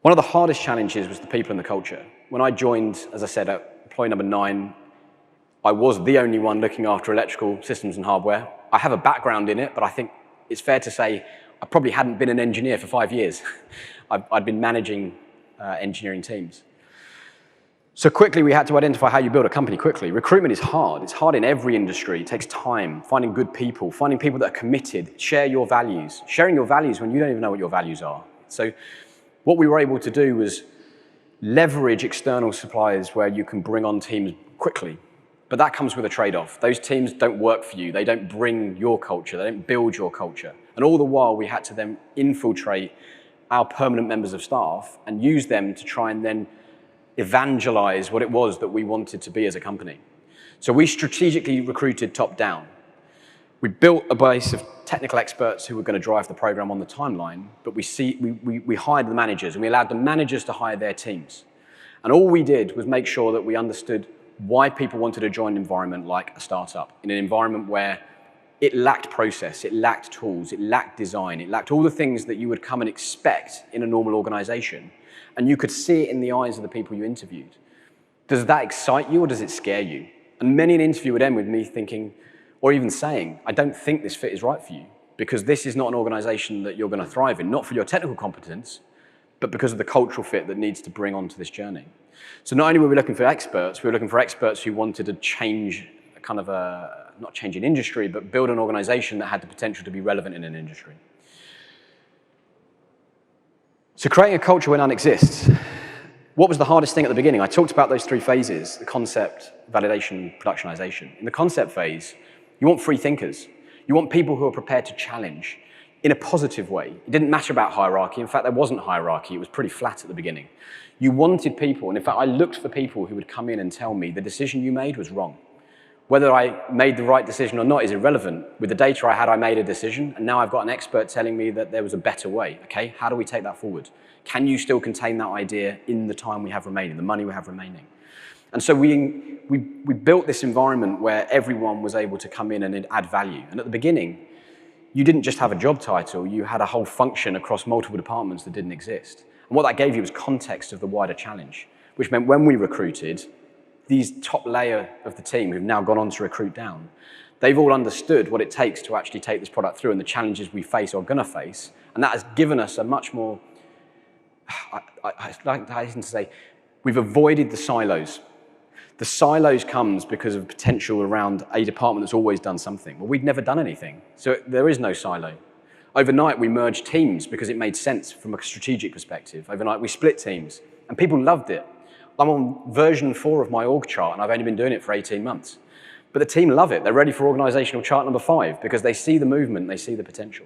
One of the hardest challenges was the people and the culture. When I joined, as I said, at employee number 9, I was the only one looking after electrical systems and hardware. I have a background in it, but I think it's fair to say I probably hadn't been an engineer for 5 years. I'd been managing engineering teams. So quickly we had to identify how you build a company quickly. Recruitment is hard. It's hard in every industry. It takes time, finding good people, finding people that are committed, share your values. Sharing your values when you don't even know what your values are. So what we were able to do was leverage external suppliers where you can bring on teams quickly. But that comes with a trade-off. Those teams don't work for you. They don't bring your culture. They don't build your culture. And all the while, we had to then infiltrate our permanent members of staff and use them to try and then evangelize what it was that we wanted to be as a company. So we strategically recruited top-down. We built a base of technical experts who were going to drive the program on the timeline, but we hired the managers, and we allowed the managers to hire their teams. And all we did was make sure that we understood why people wanted to join an environment like a startup, in an environment where it lacked process, it lacked tools, it lacked design, it lacked all the things that you would come and expect in a normal organization. And you could see it in the eyes of the people you interviewed. Does that excite you or does it scare you? And many an interview would end with me thinking, or even saying, I don't think this fit is right for you, because this is not an organization that you're going to thrive in, not for your technical competence, but because of the cultural fit that needs to bring onto this journey. So not only were we looking for experts, we were looking for experts who wanted to change kind of not change an industry, but build an organization that had the potential to be relevant in an industry. So creating a culture where none exists. What was the hardest thing at the beginning? I talked about those 3 phases, the concept, validation, productionization. In the concept phase, you want free thinkers. You want people who are prepared to challenge in a positive way. It didn't matter about hierarchy. In fact, there wasn't hierarchy. It was pretty flat at the beginning. You wanted people, and in fact, I looked for people who would come in and tell me the decision you made was wrong. Whether I made the right decision or not is irrelevant. With the data I had, I made a decision, and now I've got an expert telling me that there was a better way. Okay, how do we take that forward? Can you still contain that idea in the time we have remaining, the money we have remaining? And so we built this environment where everyone was able to come in and add value. And at the beginning, you didn't just have a job title, you had a whole function across multiple departments that didn't exist. And what that gave you was context of the wider challenge, which meant when we recruited, these top layer of the team who've now gone on to recruit down, they've all understood what it takes to actually take this product through and the challenges we face or are gonna face. And that has given us a much more, I like to say, we've avoided the silos. The silos comes because of potential around a department that's always done something. Well, we'd never done anything, so there is no silo. Overnight, we merged teams because it made sense from a strategic perspective. Overnight, we split teams, and people loved it. I'm on version 4 of my org chart, and I've only been doing it for 18 months. But the team love it. They're ready for organizational chart number 5 because they see the movement, they see the potential.